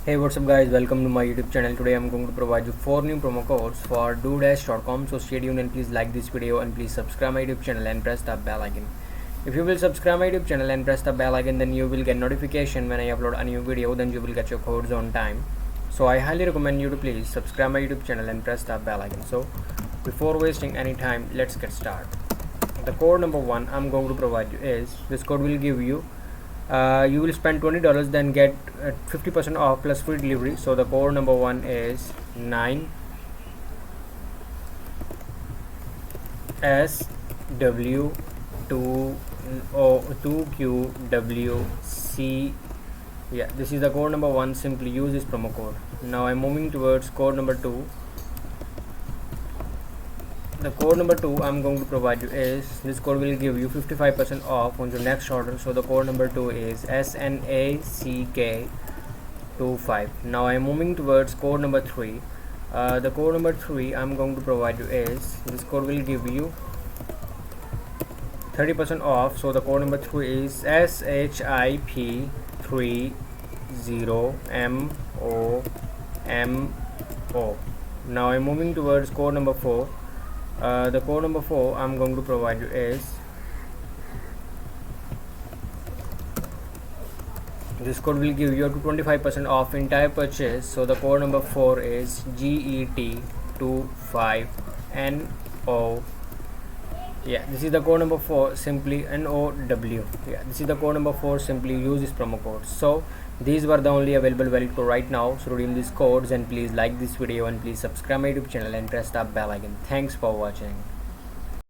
Hey, what's up guys, welcome to my YouTube channel. Today I'm going to provide you 4 new promo codes for DoorDash.com. So stay tuned and please like this video and please subscribe my YouTube channel and press the bell icon. If you will subscribe my YouTube channel and press the bell icon, then you will get notification when I upload a new video, then you will get your codes on time. So I highly recommend you to please subscribe my YouTube channel and press the bell icon. So before wasting any time, let's get started. The code number 1 I'm going to provide you is, this code will give you you will spend $20, then get 50% off plus free delivery. So the code number 1 is 9SW2QWC. Yeah, this is the code number 1. Simply use this promo code. Now I'm moving towards code number 2. The code number 2 I'm going to provide you is, this code will give you 55% off on your next order. So the code number 2 is SNACK25. Now I'm moving towards code number 3. The code number 3 I'm going to provide you is, this code will give you 30% off. So the code number 3 is SHIP30MOMO. Now I'm moving towards code number 4. The code number 4 I'm going to provide you is, this code will give you up to 25% off entire purchase. So the code number 4 is GET25NO. Yeah, this is the code number 4. Simply NOW. Yeah, this is the code number 4. Simply use this promo code. So these were the only available valid code right now. So redeem these codes and please like this video and please subscribe my YouTube channel and press the bell icon. Thanks for watching.